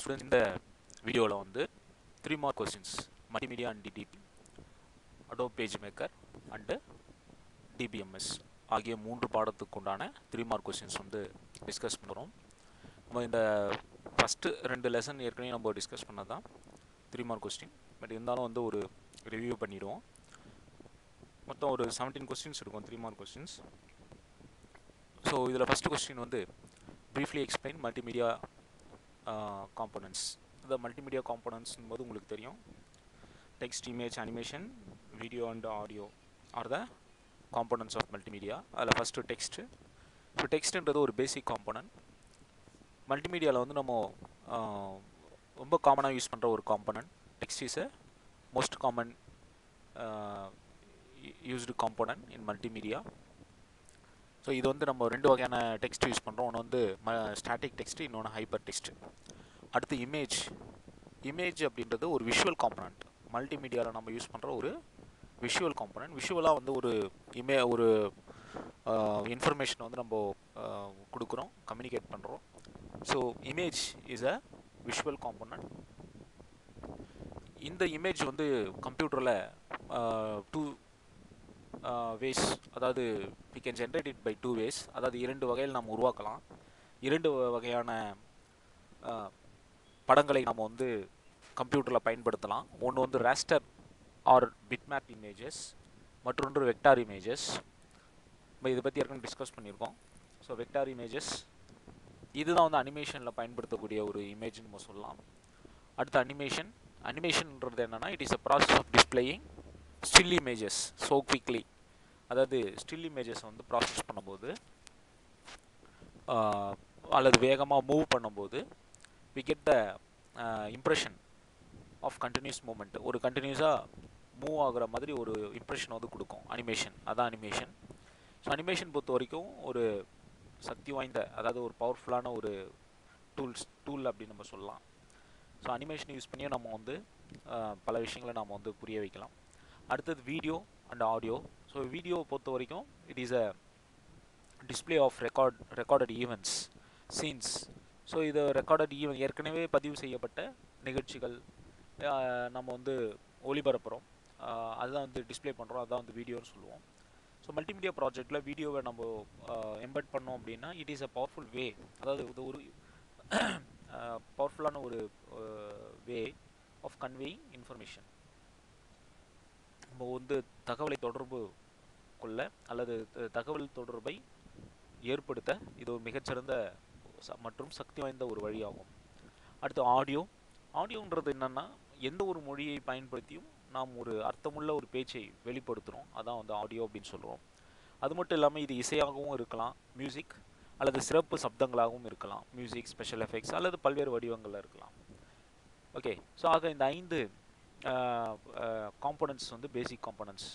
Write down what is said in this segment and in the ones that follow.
Students, இந்த வீடியோவில் வந்து 3 mark questions multimedia and DTP, Adobe PageMaker and DBMS ஆகிய 3 பாடத்துக்கு உண்டான 3 mark questions வந்து டிஸ்கஸ் பண்ணுறோம். நம்ம இந்த ஃபஸ்ட்டு 2 லெசன் ஏற்கனவே நம்ம டிஸ்கஸ் பண்ணது தான் 3 mark question. பட் இருந்தாலும் வந்து ஒரு ரிவ்யூ பண்ணிவிடுவோம். மொத்தம் ஒரு 17 questions இருக்கும், 3 mark questions. ஸோ இதில் ஃபஸ்ட்டு கொஸ்டின் வந்து briefly explain multimedia components. The multimedia components போது உங்களுக்கு தெரியும், text, image, animation, video and audio are the components of multimedia. அதில் ஃபஸ்ட்டு text. இப்போ டெக்ஸ்ட்ன்றது ஒரு பேசிக் காம்போனன்ட். மல்டிமீடியாவில் வந்து நம்ம ரொம்ப காமனாக யூஸ் பண்ணுற ஒரு component. Text is a most common used component in multimedia. So இது வந்து நம்ம 2 வகையான டெக்ஸ்ட் யூஸ் பண்ணுறோம். ஒன்று வந்து ஸ்டாட்டிக் டெக்ஸ்ட், இன்னொன்று ஹைப்பர் டெக்ஸ்ட். அடுத்து இமேஜ். இமேஜ் அப்படின்றது ஒரு விஷுவல் காம்போனன்ட். மல்டிமீடியாவில் நம்ம யூஸ் பண்ணுற ஒரு விஷுவல் காம்போனன்ட். விஷுவலாக வந்து ஒரு இன்ஃபர்மேஷன் வந்து நம்ம கொடுக்குறோம், கம்யூனிகேட் பண்ணுறோம். So image is a visual component. இந்த இமேஜ் வந்து கம்ப்யூட்டரில் 2 ways, அதாவது we can generate it by 2 ways. அதாவது 2 வகையில் நாம் உருவாக்கலாம். 2 வகையான படங்களை நாம் வந்து கம்ப்யூட்டரில் பயன்படுத்தலாம். ஒன்று வந்து ராஸ்டர் ஆர் பிட்மேப் இமேஜஸ், மற்றொன்று வெக்டார் இமேஜஸ். நம்ம இதை பற்றி ஏற்கனவே டிஸ்கஸ் பண்ணியிருக்கோம். ஸோ வெக்டார் இமேஜஸ் இதுதான் வந்து அனிமேஷனில் பயன்படுத்தக்கூடிய ஒரு இமேஜ்னு நம்ம சொல்லலாம். அடுத்து அனிமேஷன். அனிமேஷன்ன்றது என்னென்னா, it is a process of displaying still images so quickly. அதாவது ஸ்டில் இமேஜஸை வந்து ப்ராசஸ் பண்ணும்போது அல்லது வேகமாக மூவ் பண்ணும்போது we get the impression of continuous movement. ஒரு கண்டினியூஸாக மூவ் ஆகுற மாதிரி ஒரு இம்ப்ரெஷன் வந்து கொடுக்கும் அனிமேஷன். அதான் அனிமேஷன். ஸோ அனிமேஷன் பொறுத்த வரைக்கும் ஒரு சக்தி வாய்ந்த, அதாவது ஒரு பவர்ஃபுல்லான ஒரு டூல் அப்படின்னு நம்ம சொல்லலாம். ஸோ அனிமேஷன் யூஸ் பண்ணியே நம்ம வந்து பல விஷயங்களை நம்ம வந்து புரிய வைக்கலாம். அடுத்தது வீடியோ அண்ட் ஆடியோ. ஸோ வீடியோவை பொறுத்த வரைக்கும் it is a display of recorded events, scenes. So இது ரெக்கார்டட் ஏற்கனவே பதிவு செய்யப்பட்ட நிகழ்ச்சிகள் நம்ம வந்து ஒளிபரப்புகிறோம், அதுதான் வந்து டிஸ்பிளே பண்ணுறோம், அதுதான் வந்து வீடியோன்னு சொல்லுவோம். ஸோ மல்டிமீடியா ப்ராஜெக்டில் வீடியோவை நம்ம எம்பெட் பண்ணோம் அப்படின்னா இட் இஸ் அ பவர்ஃபுல் வே. அதாவது இது ஒரு பவர்ஃபுல்லான ஒரு வே ஆஃப் கன்வேயிங் இன்ஃபர்மேஷன். நம்ம வந்து தகவலை தொடர்பு கொள்ள அல்லது தகவல் தொடர்பை ஏற்படுத்த இது ஒரு மிகச்சிறந்த மற்றும் சக்தி வாய்ந்த ஒரு வழியாகும். அடுத்து ஆடியோ. ஆடியோன்றது என்னென்னா, எந்த ஒரு மொழியை பயன்படுத்தியும் நாம் ஒரு அர்த்தமுள்ள ஒரு பேச்சை வெளிப்படுத்துகிறோம், அதான் வந்து ஆடியோ அப்படின்னு சொல்கிறோம். அது மட்டும் இல்லாமல் இது இசையாகவும் இருக்கலாம், மியூசிக், அல்லது சிறப்பு சப்தங்களாகவும் இருக்கலாம், மியூசிக், ஸ்பெஷல் எஃபெக்ட்ஸ், அல்லது பல்வேறு வடிவங்களில் இருக்கலாம். ஓகே. ஸோ ஆக இந்த 5 காம்போனன்ட்ஸ் வந்து பேசிக் காம்போனன்ட்ஸ்,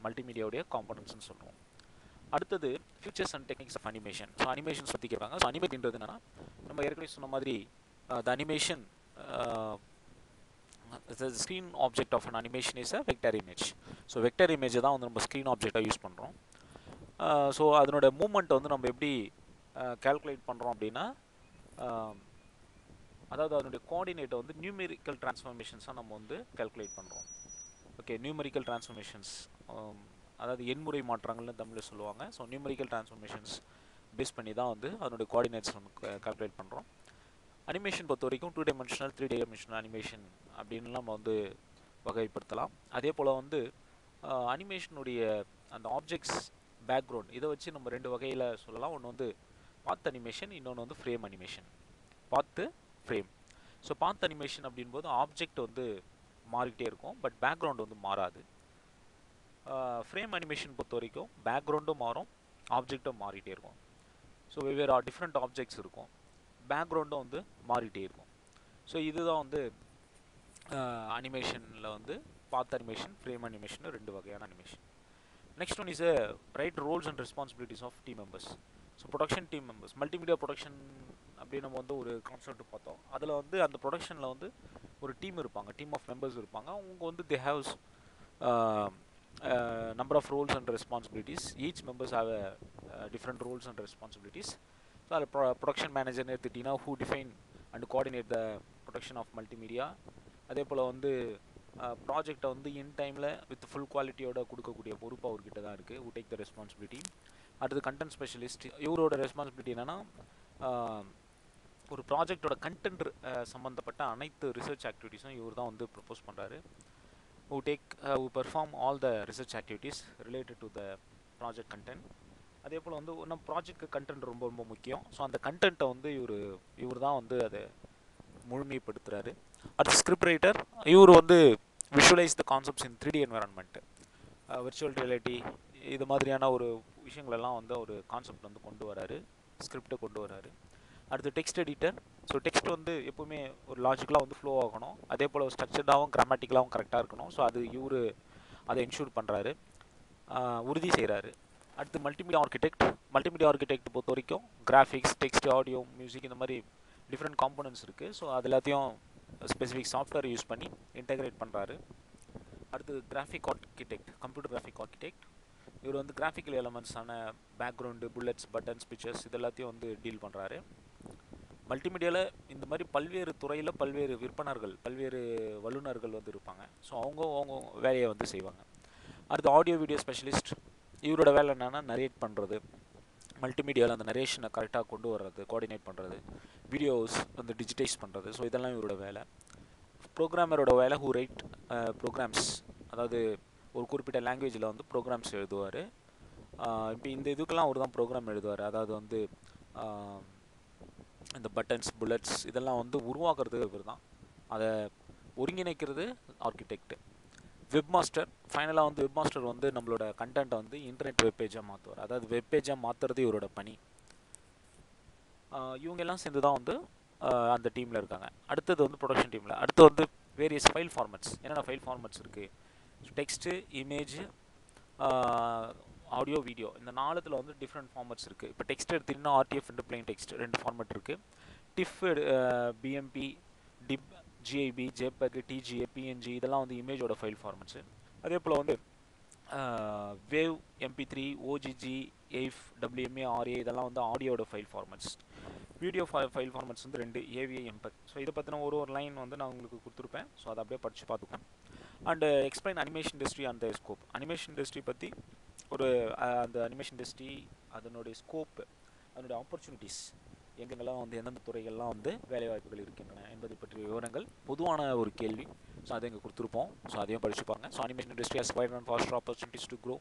மல்டிமீடியாவுடைய காம்போனன்ட்ஸ்னு சொல்கிறோம். அடுத்தது futures and techniques of animation. So animations பற்றி கேட்பாங்க. ஸோ அனிமேட்ன்றது என்னென்னா, நம்ம ஏற்கனவே சொன்ன மாதிரி the animation screen object of an animation is a vector image. So vector இமேஜை தான் வந்து நம்ம ஸ்க்ரீன் ஆப்ஜெக்டாக யூஸ் பண்ணுறோம். ஸோ அதனோட மூமெண்ட் வந்து நம்ம எப்படி கால்குலேட் பண்ணுறோம் அப்படின்னா, அதாவது அதனுடைய கோஆர்டினேட்டை வந்து நியூமெரிக்கல் டிரான்ஸ்ஃபார்மேஷன்ஸாக நம்ம வந்து கால்குலேட் பண்ணுறோம். ஓகே, நியூமெரிக்கல் டிரான்ஸ்ஃபார்மேஷன்ஸ், அதாவது எண்முறை மாற்றங்கள்னு தமிழில் சொல்லுவாங்க. ஸோ நியூமெரிக்கல் டிரான்ஸ்ஃபார்மேஷன்ஸ் பேஸ் பண்ணி தான் வந்து அதனுடைய கோஆர்டினேட்ஸ் நம்ம கால்குலேட் பண்ணுறோம். அனிமேஷன் பொறுத்த வரைக்கும் 2 டைமென்ஷனல் 3 டைமென்ஷனல் அனிமேஷன் அப்படின்னு நம்ம வந்து வகைப்படுத்தலாம். அதே போல் வந்து அனிமேஷனுடைய அந்த ஆப்ஜெக்ட்ஸ் பேக்ரவுண்ட் இதை வச்சு நம்ம 2 வகையில் சொல்லலாம். ஒன்று வந்து பாத் அனிமேஷன், இன்னொன்று வந்து frame animation. Path, frame. So path animation அப்படின்போது ஆப்ஜெக்ட் வந்து மாறிக்கிட்டே இருக்கும், பட் பேக்ரவுண்ட் வந்து மாறாது. ஃப்ரேம் அனிமேஷன் பொறுத்த வரைக்கும் பேக்ரவுண்டும் மாறும், ஆப்ஜெக்டும் மாறிட்டே இருக்கும். ஸோ வெவ்வேறு டிஃப்ரெண்ட் ஆப்ஜெக்ட்ஸ் இருக்கும், பேக்ரவுண்டும் வந்து மாறிட்டே இருக்கும். ஸோ இதுதான் வந்து அனிமேஷனில் வந்து பாத் அனிமேஷன், ஃப்ரேம் அனிமேஷன் 2 வகையான animation. Next one is a write roles and responsibilities of team members. So production team members, multimedia production அப்படின்னு நம்ம வந்து ஒரு கான்செப்ட் பார்த்தோம். அதில் வந்து அந்த ப்ரொடக்ஷனில் வந்து ஒரு டீம் இருப்பாங்க, டீம் ஆஃப் மெம்பர்ஸ் இருப்பாங்க. அவங்க வந்து தே ஹேவ்ஸ் number of roles and responsibilities. Each members have different roles and responsibilities. So production manager who define and coordinate the production of multimedia. அதே போல் வந்து ப்ராஜெக்டை வந்து இன் டைமில் வித் ஃபுல் குவாலிட்டியோட கொடுக்கக்கூடிய பொறுப்பு அவர்கிட்ட தான் இருக்குது. who take the responsibility. அடுத்து கண்டென்ட் ஸ்பெஷலிஸ்ட். இவரோட ரெஸ்பான்சிபிலிட்டி என்னென்னா ஒரு ப்ராஜெக்டோட கண்டென்ட் சம்மந்தப்பட்ட அனைத்து ரிசர்ச் ஆக்டிவிட்டீஸும் இவர் தான் வந்து ப்ரப்போஸ் பண்ணுறாரு. who perform all the research activities related to the project content. அதே போல் வந்து நம்ம ப்ராஜெக்ட் கண்டென்ட் ரொம்ப ரொம்ப முக்கியம். ஸோ அந்த கண்டென்ட்டை வந்து இவர் தான் வந்து அதை முழுமைப்படுத்துகிறாரு. அடுத்து ஸ்கிரிப்ட் ரைட்டர். இவர் வந்து visualise the concepts in 3D environment, virtual reality, இது மாதிரியான ஒரு விஷயங்களெல்லாம் வந்து ஒரு கான்செப்ட் வந்து கொண்டு வராரு, ஸ்கிரிப்டை கொண்டு வராரு. அடுத்து டெக்ஸ்ட் எடிட்டர். ஸோ டெக்ஸ்ட் வந்து எப்போவுமே ஒரு லாஜிக்கலாக வந்து ஃப்ளோ ஆகணும், அதே போல் ஸ்ட்ரக்சர்டாகவும் கிராமட்டிக்கலாகவும் கரெக்டாக இருக்கணும். ஸோ அது இவர் அதை என்ஷூர் பண்ணுறாரு, உறுதி செய்கிறாரு. அடுத்து மல்டிமீடியா ஆர்கிடெக்ட். மல்டிமீடியா ஆர்கிடெக்ட் பொறுத்த வரைக்கும் கிராஃபிக்ஸ், டெக்ஸ்ட், ஆடியோ, மியூசிக் இந்த மாதிரி டிஃப்ரெண்ட் காம்போனன்ட்ஸ் இருக்குது. ஸோ அது எல்லாத்தையும் ஸ்பெசிஃபிக் சாஃப்ட்வேர் யூஸ் பண்ணி இன்டெகிரேட் பண்ணுறாரு. அடுத்து graphic architect, computer graphic architect. இவர் வந்து கிராஃபிக்கல் எலமெண்ட்ஸான பேக்ரவுண்டு, புல்லட்ஸ், பட்டன்ஸ், பிக்சர்ஸ் இது எல்லாத்தையும் வந்து டீல் பண்ணுறாரு. மல்டிமீடியாவில் இந்த மாதிரி பல்வேறு துறையில் பல்வேறு விற்பனர்கள், பல்வேறு வல்லுநர்கள் வந்து இருப்பாங்க. ஸோ அவங்க வேலையை வந்து செய்வாங்க. அடுத்து ஆடியோ வீடியோ ஸ்பெஷலிஸ்ட். இவரோட வேலை என்னென்னா நரேட் பண்ணுறது, மல்டிமீடியாவில் அந்த நரேஷனை கரெக்டாக கொண்டு வர்றது, கோஆர்டினேட் பண்ணுறது, வீடியோஸ் வந்து டிஜிட்டைஸ் பண்ணுறது. ஸோ இதெல்லாம் இவரோட வேலை. ப்ரோக்ராமரோட வேலை ஹூ ரைட் ப்ரோக்ராம்ஸ், அதாவது ஒரு குறிப்பிட்ட லாங்குவேஜில் வந்து ப்ரோக்ராம்ஸ் எழுதுவார். இப்போ இந்த இதுக்கெல்லாம் அவர் தான் ப்ரோக்ராம் எழுதுவார். அதாவது வந்து இந்த பட்டன்ஸ், புல்லட்ஸ் இதெல்லாம் வந்து உருவாக்குறது இவர் தான், அதை ஒருங்கிணைக்கிறது ஆர்கிடெக்ட். Web master. ஃபைனலாக வந்து வெப் மாஸ்டர் வந்து நம்மளோட கண்டென்ட்டை வந்து இன்டர்நெட் வெப்பேஜாக மாற்றுவார். அதாவது வெப்பேஜாக மாற்றுறது இவரோட பணி. இவங்க எல்லாம் சேர்ந்து தான் வந்து அந்த டீமில் இருக்காங்க. அடுத்தது வந்து ப்ரொடக்ஷன் டீமில். அடுத்து வந்து வேரியஸ் ஃபைல் ஃபார்மேட்ஸ். என்னென்ன ஃபைல் ஃபார்மேட்ஸ் இருக்குது? டெக்ஸ்ட்டு, இமேஜ், ஆடியோ, வீடியோ, இந்த நாலுத்தில் வந்து டிஃப்ரெண்ட் ஃபார்மேட்ஸ் இருக்குது. இப்போ டெக்ஸ்ட் எடுத்திங்கன்னா RTF and plain text 2 format இருக்குது. TIFF, BMP, DIB, GIF, JPEG, TGA, PNG இதெல்லாம் வந்து இமேஜோட ஃபைல் ஃபார்மேட்ஸு. அதே போல் வந்து வேவ், MP3, OGG, AIFF, WMA, RA இதெல்லாம் வந்து ஆடியோட file formats. Video file formats வந்து 2 ஏவிஐ, எம்பெக். ஸோ இதை பற்றின ஒரு லைன் வந்து நான் உங்களுக்கு கொடுத்துருப்பேன். ஸோ அதை அப்படியே படித்து பார்த்துப்பேன். And explain animation industry and the scope. Animation industry பற்றி ஒரு அந்த அனிமேஷன் இண்டஸ்ட்ரி, அதனுடைய ஸ்கோப், அதனுடைய ஆப்பர்ச்சுனிட்டிஸ், எங்கெங்கெல்லாம் வந்து எந்தெந்த துறைகள்லாம் வந்து வேலைவாய்ப்புகள் இருக்கின்றன என்பதை பற்றிய விவரங்கள், பொதுவான ஒரு கேள்வி. ஸோ அதை இங்கே கொடுத்துருப்போம். ஸோ அதையும் படிச்சுப்பாங்க. So animation industry has wide and faster opportunities to grow.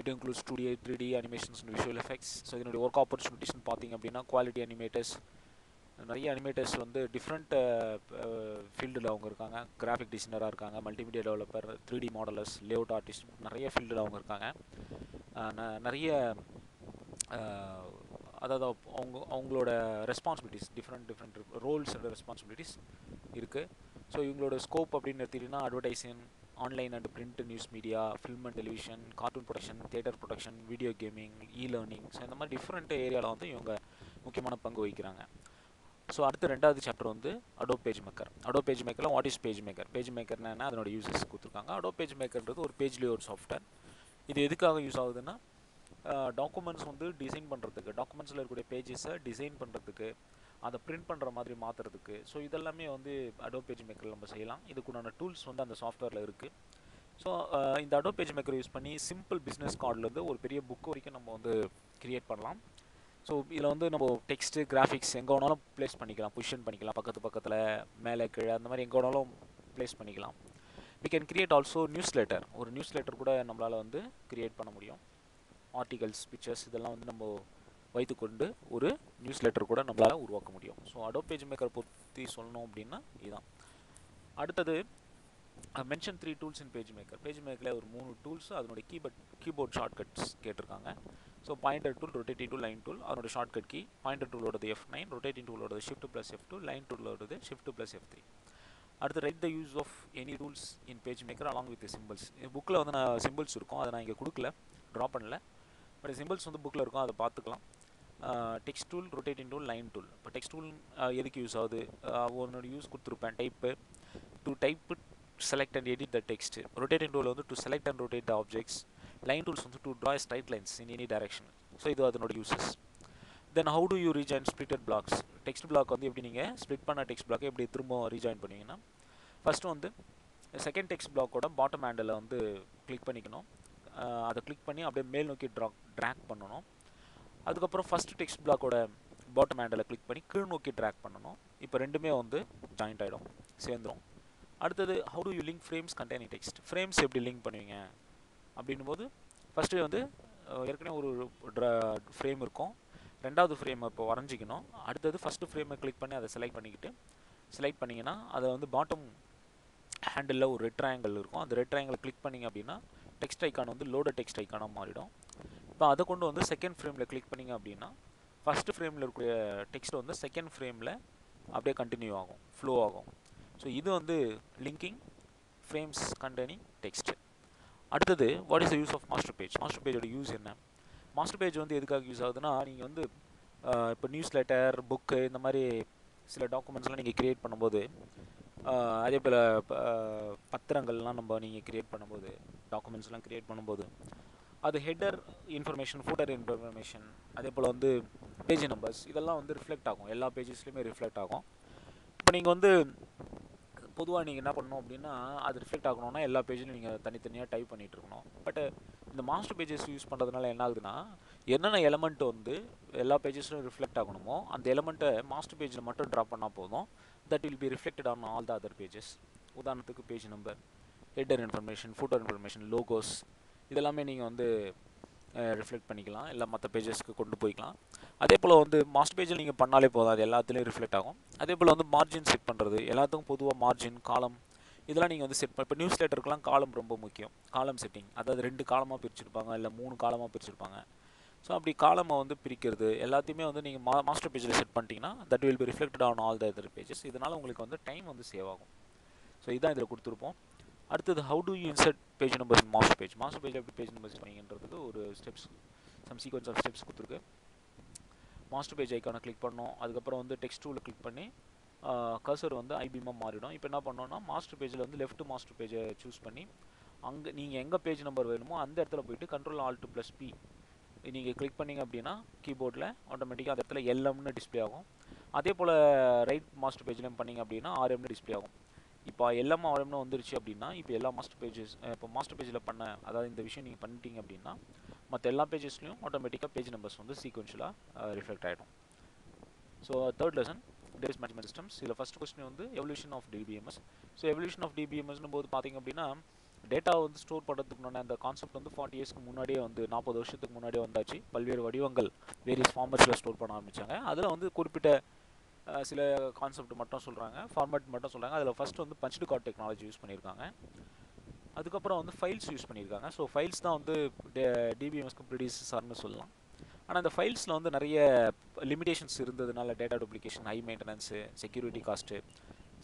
It includes 2D, 3D animations and visual effects. So இதனுடைய ஒர்க் ஆப்பர்ச்சுனிட்டிஸ்னு பார்த்தீங்க அப்படின்னா குவாலிட்டி அனிமேட்டர்ஸ், நிறைய அனிமேட்டர்ஸ் வந்து டிஃப்ரெண்ட் ஃபீல்டில் அவங்க இருக்காங்க. கிராஃபிக் டிசைனராக இருக்காங்க, multimedia developer, 3D modelers, layout artist, நிறைய ஃபீல்டில் அவங்க இருக்காங்க. நிறைய அதாவது அவங்களோட responsibilities, different roles and responsibilities இருக்குது. ஸோ இவங்களோட ஸ்கோப் அப்படின்னு எடுத்துக்கிட்டிங்கன்னா advertising, online and print news media, film and television, cartoon production, theatre production, video gaming, learning. So இந்த மாதிரி டிஃப்ரெண்ட் ஏரியாவில் வந்து இவங்க முக்கியமான பங்கு வகிக்கிறாங்க. ஸோ அடுத்து 2வது சாப்டர் வந்து Adobe page maker. Adobe page மேக்கரில் what is page maker? Page மேக்கர்னா என்ன, அதனோட யூசஸ் கொடுத்துருக்காங்க. அடோப் பேஜ் மேக்கர்ன்றது ஒரு பேஜ்லேயே ஒரு சாஃப்ட்வேர். இது எதுக்காக யூஸ் ஆகுதுன்னா டாக்குமெண்ட்ஸ் வந்து டிசைன் பண்ணுறதுக்கு, டாக்குமெண்ட்ஸில் இருக்கக்கூடிய பேஜஸை டிசைன் பண்ணுறதுக்கு, அதை பிரிண்ட் பண்ணுற மாதிரி மாற்றுறதுக்கு. ஸோ இதெல்லாமே வந்து அடோப் பேஜ் மேக்கரில் நம்ம செய்யலாம். இதுக்குண்டான டூல்ஸ் வந்து அந்த சாஃப்ட்வேரில் இருக்குது. ஸோ இந்த அடோப் பேஜ் மேக்கர் யூஸ் பண்ணி சிம்பிள் பிஸ்னஸ் கார்ட்லேருந்து ஒரு பெரிய புக் வரைக்கும் நம்ம வந்து கிரியேட் பண்ணலாம். ஸோ இதில் வந்து நம்ம டெக்ஸ்ட்டு, கிராஃபிக்ஸ் எங்கே வேணாலும் ப்ளேஸ் பண்ணிக்கலாம், பொசிஷன் பண்ணிக்கலாம், பக்கத்தில் மேலே கீழே அந்த மாதிரி எங்கே வேணாலும் ப்ளேஸ் பண்ணிக்கலாம். We can create also newsletter. ஒரு நியூஸ் லெட்டர் கூட நம்மளால் வந்து கிரியேட் பண்ண முடியும். ஆர்டிகல்ஸ், பிக்சர்ஸ் இதெல்லாம் வந்து நம்ம வைத்துக்கொண்டு ஒரு நியூஸ் லெட்டர் கூட நம்மளால் உருவாக்க முடியும். ஸோ அடோப் பேஜ் மேக்கர் பற்றி சொல்லணும் அப்படின்னா இதுதான். அடுத்தது mention 3 tools in page maker. Page மேக்கரில் ஒரு 3 டூல்ஸ், அதனுடைய கீபோர்ட் ஷார்ட்கட்ஸ் கேட்டிருக்காங்க. So pointer tool, rotating tool, line tool, அதனோட ஷார்ட்கட் கீ. பாயிண்டர் டூலோடது F9, ரொட்டேட்டிங் டூலோடது Shift+F2, லைன் டூலோடது Shift+F3. அடுத்து write the use of any tools in page maker along with symbols. புக்கில் வந்து நான் சிம்பிள்ஸ் இருக்கும், அதை நான் இங்கே கொடுக்கல, ட்ரா பண்ணல. பட் சிம்பிள்ஸ் வந்து புக்கில் இருக்கும், அதை பார்த்துக்கலாம். Text tool, rotating tool, line tool. இப்போ டெக்ஸ்ட் டூல் எதுக்கு யூஸ் ஆகுது? ஒன்னோட யூஸ் கொடுத்துருப்பேன். To type, select and edit the text. Rotating tool வந்து to select and rotate the objects. Line tools வந்து to draw straight lines in any direction. So இது அதனோட uses. Then how do you reach and splitted blocks? Text black வந்து எப்படி நீங்கள் split பண்ண text பிளாக்கை எப்படி திரும்ப ரீஜாயின் பண்ணுவீங்கன்னா, ஃபஸ்ட்டு வந்து செகண்ட் டெக்ஸ்ட் பிளாக்கோட பாட்டம் ஹேண்டில் வந்து கிளிக் பண்ணிக்கணும். அதை கிளிக் பண்ணி அப்படியே மேல் நோக்கி ட்ராக் பண்ணணும். அதுக்கப்புறம் ஃபஸ்ட்டு டெக்ஸ்ட் பிளாக்கோட பாட்டம் ஹேண்டில் கிளிக் பண்ணி கீழ் நோக்கி ட்ராக் பண்ணணும். இப்போ ரெண்டுமே வந்து ஜாயிண்ட் ஆகிடும், சேர்ந்துடும். அடுத்தது how do you link frames containing text. Frames எப்படி லிங்க் பண்ணுவீங்க அப்படின்னும் போது ஃபஸ்ட்டு வந்து ஏற்கனவே ஒரு ஃப்ரேம் இருக்கும், ரெண்டாவது ஃப்ரேமை இப்போ வரைஞ்சிக்கணும். அடுத்தது ஃபஸ்ட்டு ஃப்ரேமை கிளிக் பண்ணி அதை செலக்ட் பண்ணிங்கன்னா அதை வந்து பாட்டம் ஹேண்டிலில் ஒரு ரெட் ட்ரையாங்கிள் இருக்கும். அந்த ரெட் ட்ரையாங்கிளை கிளிக் பண்ணிங்க அப்படின்னா டெக்ஸ்ட் ஐக்கான் வந்து லோடட் டெக்ஸ்ட் ஐக்கானாக மாறிடும். இப்போ அதை கொண்டு வந்து செகண்ட் ஃப்ரேமில் கிளிக் பண்ணிங்க அப்படின்னா ஃபஸ்ட்டு ஃப்ரேமில் இருக்கக்கூடிய டெக்ஸ்ட் வந்து செகண்ட் ஃப்ரேமில் அப்படியே கண்டினியூ ஆகும், ஃப்ளோ ஆகும். ஸோ இது வந்து லிங்கிங் ஃப்ரேம்ஸ் கண்டெய்னிங் டெக்ஸ்ட். அடுத்தது what is the use of master page. Master பேஜோட யூஸ் என்ன? மாஸ்டர் பேஜ் வந்து எதுக்காக யூஸ் ஆகுதுன்னா, நீங்கள் வந்து இப்போ நியூஸ் லெட்டர், புக்கு, இந்த மாதிரி சில டாக்குமெண்ட்ஸ்லாம் நீங்கள் க்ரியேட் பண்ணும்போது, அதே போல் பத்திரங்கள்லாம் நீங்கள் க்ரியேட் பண்ணும்போது, டாக்குமெண்ட்ஸ்லாம் க்ரியேட் பண்ணும்போது அது ஹெட்டர் இன்ஃபர்மேஷன், ஃபூட்டர் இன்ஃபர்மேஷன், அதே போல் வந்து பேஜ் நம்பர்ஸ், இதெல்லாம் வந்து ரிஃப்ளெக்ட் ஆகும், எல்லா பேஜஸ்லையுமே ரிஃப்ளெக்ட் ஆகும். இப்போ நீங்கள் வந்து பொதுவாக நீங்கள் என்ன பண்ணணும் அப்படின்னா, அது ரிஃப்ளெக்ட் ஆகணும்னா எல்லா பேஜிலும் நீங்கள் தனித்தனியாக டைப் பண்ணிகிட்டு இருக்கணும். பட் இந்த மாஸ்டர் பேஜஸ் யூஸ் பண்ணுறதுனால என்ன ஆகுதுன்னா, என்னென்ன எலமெண்ட் வந்து எல்லா பேஜஸ்லையும் ரிஃப்ளெக்ட் ஆகணுமோ அந்த எலமெண்ட்டை மாஸ்டர் பேஜில் மட்டும் ட்ராப் பண்ணால் போதும். That will be reflected on all the other pages. உதாரணத்துக்கு page number, header information, footer information, logos, இதெல்லாமே நீங்கள் வந்து ரிஃப்ளெக்ட் பண்ணிக்கலாம், இல்லை மற்ற பேஜஸ்க்கு கொண்டு போய்க்கலாம். அதே போல் வந்து மாஸ்டர் பேஜில் நீங்கள் பண்ணாலே போதும், அது எல்லாத்துலேயும் ரிஃப்ளெக்ட் ஆகும். அதே போல் வந்து மார்ஜின் செட் பண்ணுறது, எல்லாத்துக்கும் பொதுவாக மார்ஜின், காலம், இதெல்லாம் நீங்கள் வந்து செட் இப்போ நியூஸ் லெட்டருக்குலாம் காலம் ரொம்ப முக்கியம். காலம் செட்டிங், அதாவது 2 காலமாக பிரிச்சுருப்பாங்க, இல்லை 3 காலமாக பிரிச்சுருப்பாங்க. ஸோ அப்படி காலமாக வந்து பிரிக்கிறது எல்லாத்தையுமே வந்து நீங்கள் மாஸ்டர் பேஜில் செட் பண்ணிட்டீங்கன்னா that will be reflected on all the other pages. இதனால் உங்களுக்கு வந்து டைம் வந்து சேவ் ஆகும். ஸோ இதான் இதில் கொடுத்துருப்போம். அடுத்தது how do you insert page numbers in master page. Master பேஜில் எப்படி பேஜ் நம்பர்ஸ் பண்ணீங்கன்றதுக்கு ஒரு steps, some sequence of steps கொடுத்துருக்கு. மாஸ்டர் பேஜ் ஐக்கானை கிளிக் பண்ணோம். அதுக்கப்புறம் வந்து டெக்ஸ்ட் டூவில் கிளிக் பண்ணி கர்சர் வந்து ஐபீமாக மாறிடும். இப்போ என்ன பண்ணோன்னா, மாஸ்டர் பேஜில் வந்து லெஃப்ட் மாஸ்டர் பேஜை சூஸ் பண்ணி அங்கே நீங்கள் எங்கே பேஜ் நம்பர் வேணுமோ அந்த இடத்துல போய்ட்டு Ctrl+Alt+P நீங்கள் கிளிக் பண்ணிங்க அப்படின்னா கீபோர்டில் ஆட்டோமேட்டிக்காக அந்த இடத்துல LMனு டிஸ்பிளே ஆகும். அதே போல் ரைட் மாஸ்டர் பேஜ்லையும் பண்ணிங்க அப்படின்னா RMனு டிஸ்பிளே ஆகும். இப்போ LM RMனு வந்துருச்சு அப்படின்னா இப்போ எல்லா மாஸ்டர் பேஜஸ், இப்போ மாஸ்டர் பேஜில் அதாவது இந்த விஷயம் நீங்கள் பண்ணிட்டீங்க அப்படின்னா மற்ற எல்லா பேஜஸ்லையும் ஆட்டோமேட்டிக்காக பேஜ் நம்பர்ஸ் வந்து சீக்வென்ஷியலாக ரிஃப்ளெக்ட் ஆகிடும். So third lesson base management systems. இதில் ஃபஸ்ட் கொஸ்டின் வந்து evolution of DBMS. So evolution of DBMஸ்னும் போது பார்த்தீங்க அப்படின்னா டேட்டா வந்து ஸ்டோர் பண்ணுறதுக்கு முன்னாடி அந்த கான்செப்ட் வந்து 40 இயர்ஸ்க்கு முன்னாடியே வந்து 40 வருஷத்துக்கு முன்னாடியே வந்தாச்சு. பல்வேறு வடிவங்கள் வேரியஸ் ஃபார்மட்ஸில் ஸ்டோர் பண்ண ஆரம்பித்தாங்க. அதில் வந்து குறிப்பிட்ட சில கான்செப்ட் மட்டும் சொல்கிறாங்க, ஃபார்மேட் மட்டும் சொல்கிறாங்க. அதில் ஃபஸ்ட்டு வந்து பஞ்ச்டு கார்ட் டெக்னாலஜி யூஸ் பண்ணியிருக்காங்க. அதுக்கப்புறம் வந்து ஃபைல்ஸ் யூஸ் பண்ணியிருக்காங்க. ஸோ ஃபைல்ஸ் தான் வந்து DBMஸ்க்கு ப்ரொடியூசர்னு சொல்லலாம். ஆனால் இந்த ஃபைல்ஸில் வந்து நிறைய லிமிடேஷன்ஸ் இருந்ததுனால data duplication, high maintenance, security cost,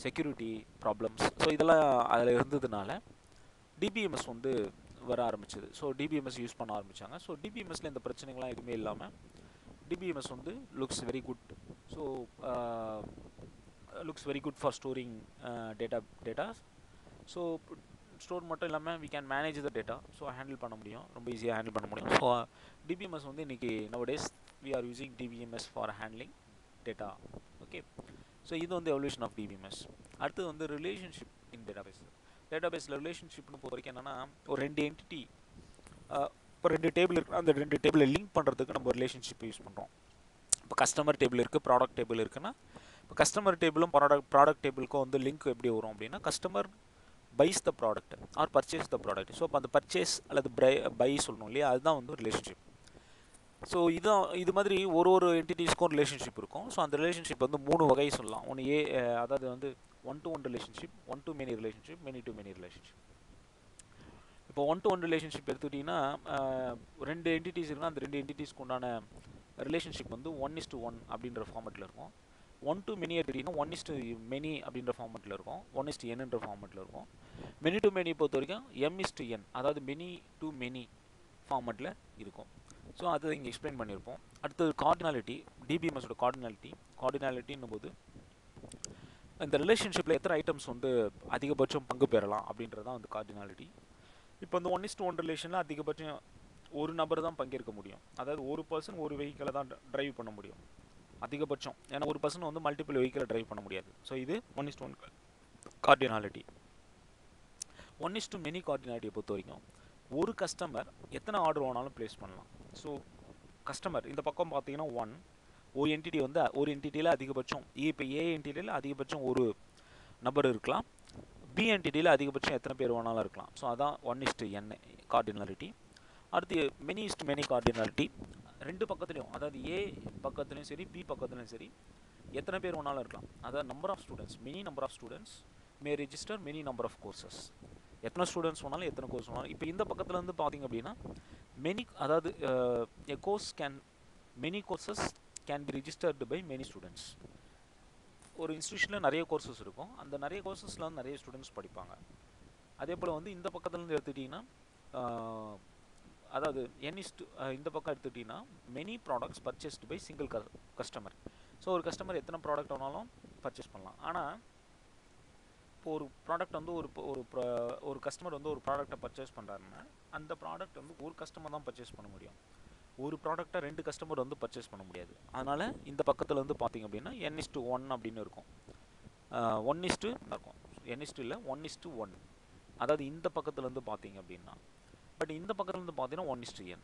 security problems, so இதெல்லாம் அதில் இருந்ததுனால DBMS வந்து வர ஆரம்பிச்சது. ஸோ DBMS யூஸ் பண்ண ஆரம்பித்தாங்க. ஸோ DBMSல இந்த பிரச்சனைகள்லாம் எதுவுமே இல்லாமல் DBMS வந்து looks very good. So looks very good for storing data. So store மட்டும் இல்லாமல் we can manage the data. So handle பண்ண முடியும், ரொம்ப ஈஸியாக ஹேண்டில் பண்ண முடியும். ஸோ DBMS வந்து இன்றைக்கி nowadays we are using DBMS for handling data. Okay, so இது வந்து எவல்யூஷன் ஆஃப் DBMS. அடுத்தது வந்து ரிலேஷன்ஷிப் இன் டேட்டாபேஸ். டேட்டாபேஸில் ரிலேஷன்ஷிப்னு பொறுத்த வரைக்கும் என்னென்னா, ஒரு 2 என்டிட்டி, இப்போ 2 டேபிள் இருக்குன்னா அந்த 2 டேபிளை லிங்க் பண்ணுறதுக்கு நம்ம ரிலேஷன்ஷிப் யூஸ் பண்ணுறோம். இப்போ கஸ்டமர் டேபிள் இருக்குது, ப்ராடக்ட் டேபிள் இருக்குன்னா, இப்போ கஸ்டமர் டேபிளும் ப்ராடக்ட் டேபிளுக்கும் வந்து லிங்க் எப்படி வரும் அப்படின்னா, customer buys the product or purchase the product. So அப்போ அந்த பர்ச்சேஸ் அல்லது பை சொல்லணும் இல்லையா, அதுதான் வந்து ரிலேஷன்ஷிப். ஸோ இது மாதிரி ஒரு என்டிட்டிஸ்க்கும் ரிலேஷன்ஷிப் இருக்கும். ஸோ அந்த ரிலேஷன்ஷிப் வந்து 3 வகை சொல்லலாம். ஒன்று அதாவது வந்து 1-to-1 relationship, 1-to-many relationship, many-to-many relationship. இப்போ 1-to-1 ரிலேஷன்ஷிப் எடுத்துக்கிட்டிங்கன்னா 2 என்டிட்டிஸ் இருக்குன்னா அந்த 2 என்டிட்டிஸ்க்கு உண்டான ரிலேஷன்ஷிப் வந்து 1:1 அப்படின்ற ஃபார்மெட்டில் இருக்கும். 1-to-many எடுத்துக்கிட்டிங்கன்னா 1:many அப்படின்ற ஃபார்மெட்டில் இருக்கும், 1:nன்ற ஃபார்மெட்டில் இருக்கும். many-to-many பொறுத்த வரைக்கும் m:n, அதாவது many-to-many ஃபார்மெட்டில் இருக்கும். ஸோ அதை இங்கே எக்ஸ்பிளைன் பண்ணியிருப்போம். அடுத்தது கார்டினாலிட்டி, DBMSோட கார்டினாலிட்டின்னும் போது இந்த ரிலேஷன்ஷிப்பில் எத்தனை ஐட்டம்ஸ் வந்து அதிகபட்சம் பங்கு பெறலாம் அப்படின்றது தான் வந்து கார்டினாலிட்டி. இப்போ வந்து 1:1 ரிலேஷனில் அதிகபட்சம் ஒரு நபர் தான் பங்கேற்க முடியும். அதாவது ஒரு பர்சன் ஒரு வெஹிக்கிளை தான் டிரைவ் பண்ண முடியும். அதிகபட்சம். ஏன்னா ஒரு பர்சன் வந்து மல்டிபிள் வெஹிக்கிளை டிரைவ் பண்ண முடியாது. ஸோ இது 1:1 கார்டினாலிட்டி. 1:many மெனி கார்டினாலிட்டியை பொறுத்த வரைக்கும் ஒரு கஸ்டமர் எத்தனை ஆர்டர் வேணாலும் ப்ளேஸ் பண்ணலாம். ஸோ கஸ்டமர் இந்த பக்கம் பார்த்தீங்கன்னா 1, ஒரு என்டிட்டி வந்து ஒரு என்டிட்டியில் அதிகபட்சம் இப்போ ஏ என்டிட்டியில் அதிகபட்சம் ஒரு நபர் இருக்கலாம், பி என்டிட்டியில் அதிகபட்சம் எத்தனை பேர் வேணாலும் இருக்கலாம். ஸோ அதான் 1:n கார்டினாலிட்டி. அடுத்து மெனி கார்டினாலிட்டி. ரெண்டு பக்கத்துலையும், அதாவது ஏ பக்கத்துலையும் சரி பி பக்கத்துலையும் சரி எத்தனை பேர் வேணாலும் இருக்கலாம். அதாவது number of students, many number of students may register many number of courses. எத்தனை ஸ்டூடெண்ட்ஸ் வேணாலும் எத்தனை கோர்ஸ் வேணாலும். இப்போ இந்த பக்கத்தில் வந்து பார்த்தீங்க அப்படின்னா மெனி, அதாவது many courses can be registered by many students. ஒரு இன்ஸ்டியூஷனில் நிறைய கோர்சஸ் இருக்கும், அந்த நிறைய கோர்சஸில் வந்து நிறைய ஸ்டூடெண்ட்ஸ் படிப்பாங்க. அதே போல் வந்து இந்த பக்கத்துலேருந்து எடுத்துக்கிட்டிங்கன்னா அதாவது இந்த பக்கம் எடுத்துக்கிட்டிங்கன்னா many products purchased by single customer. So ஒரு கஸ்டமர் எத்தனை ப்ராடக்ட் வேணாலும் பர்ச்சேஸ் பண்ணலாம். ஆனால் இப்போ ஒரு ப்ராடக்ட் வந்து ஒரு கஸ்டமர் வந்து ஒரு ப்ராடக்டை பர்ச்சேஸ் பண்ணுறாருன்னா அந்த ப்ராடக்ட் வந்து ஒரு கஸ்டமர் தான் பர்ச்சேஸ் பண்ண முடியும். ஒரு ப்ராடக்டை ரெண்டு கஸ்டமர் வந்து பர்ச்சேஸ் பண்ண முடியாது. அதனால் இந்த பக்கத்தில் வந்து பார்த்திங்க அப்படின்னா n:1 அப்படின்னு இருக்கும். 1:0 இருக்கும். n:0 இல்லை 1:1. அதாவது இந்த பக்கத்தில் வந்து பார்த்தீங்க அப்படின்னா, பட் இந்த பக்கத்தில் வந்து பார்த்தீங்கன்னா 1:n.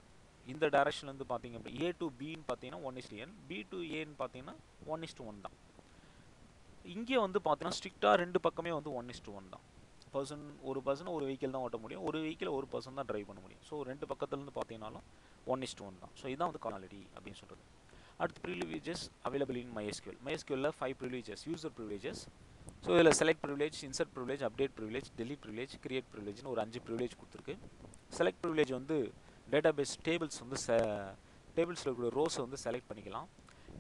இந்த டைரக்ஷன்லேருந்து பார்த்தீங்க அப்படின்னா ஏ டு பின்னு பார்த்தீங்கன்னா 1:n, பி டு ஏன்னு பார்த்தீங்கன்னா 1:1 தான். இங்கே வந்து பார்த்தீங்கன்னா ஸ்ட்ரிக்டாக ரெண்டு பக்கமே வந்து 1:1 தான். ஒரு பர்சன் ஒரு வெஹிக்கிள் தான் ஓட்ட முடியும், ஒரு வெஹிக்கிள் ஒரு பர்சன் தான் டிரைவ் பண்ண முடியும். ஸோ ரெண்டு பக்கத்துலேருந்து பார்த்தீங்கன்னாலும் 1:1 தான். ஸோ இதான் வந்து கார்டினாலிட்டி அப்படின்னு சொல்கிறது. அடுத்து privileges available in MySQL. MySQL 5 privileges, user privileges. So இதில் select privilege, insert privilege, update privilege, delete privilege, create ப்ரிவிலேஜ்னு ஒரு 5 ப்ரிவிலேஜ் கொடுத்துருக்கு. செலக்ட் ப்ரிவிலேஜ் வந்து டேட்டாபேஸ் டேபிள்ஸ் வந்து டேபிள்ஸில் இருக்கிற ரோஸை வந்து செலக்ட் பண்ணிக்கலாம்.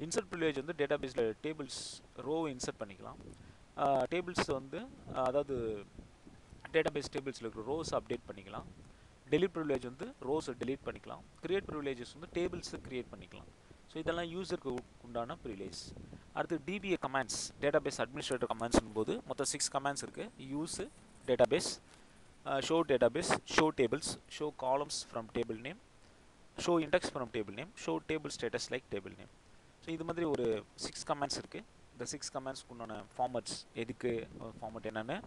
இன்சர்ட் ப்ரிவிலேஜ் வந்து டேட்டாபேஸில் டேபிள்ஸ் ரோவை இன்சர்ட் பண்ணிக்கலாம். டேபிள்ஸ் வந்து அதாவது டேட்டாபேஸ் டேபிள்ஸில் இருக்கிற ரோஸ் அப்டேட் பண்ணிக்கலாம். டெலிட் ப்ரிவிலேஜ் வந்து ரோஸை டெலிட் பண்ணிக்கலாம். கிரியேட் ப்ரிவிலேஜஸ் வந்து டேபிள்ஸை கிரியேட் பண்ணிக்கலாம். ஸோ இதெல்லாம் யூசருக்கு உண்டான ப்ரிவிலேஜ். அடுத்து டிபிஏ கமாண்ட்ஸ், டேட்டாபேஸ் அட்மினிஸ்ட்ரேட்டர் கமாண்ட்ஸ்னும் போது மொத்தம் 6 கமாண்ட்ஸ் இருக்குது. Use database, show database, show tables, show columns from table name, show index from table name, show table status like table name. So இது மாதிரி ஒரு 6 கமாண்ட்ஸ் இருக்குது. இந்த 6 கமாண்ட்ஸ்க்கு உண்டான ஃபார்மட்ஸ், எதுக்கு ஃபார்மட் என்னென்னு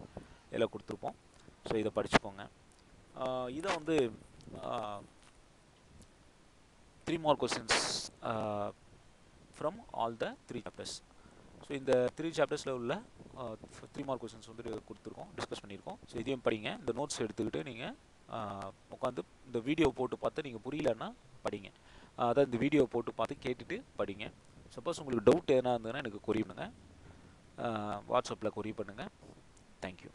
இதில் கொடுத்துருப்போம். ஸோ இதை படிச்சுக்கோங்க. இதை வந்து 3 more questions from all the 3 chapters. So இந்த 3 chaptersல உள்ள 3 more questions வந்து கொடுத்துருக்கோம், டிஸ்கஸ் பண்ணியிருக்கோம். ஸோ இதையும் படிங்க. இந்த நோட்ஸ் எடுத்துக்கிட்டு நீங்கள் உட்காந்து இந்த வீடியோ போட்டு பார்த்து நீங்கள் புரியலன்னா படிங்க. அதாவது இந்த வீடியோ போட்டு பார்த்து கேட்டுட்டு படிங்க. சப்போஸ் உங்களுக்கு டவுட் எதனா இருந்ததுன்னா எனக்கு கொரி பண்ணுங்கள், வாட்ஸ்அப்பில் கொரி பண்ணுங்கள். தேங்க்யூ.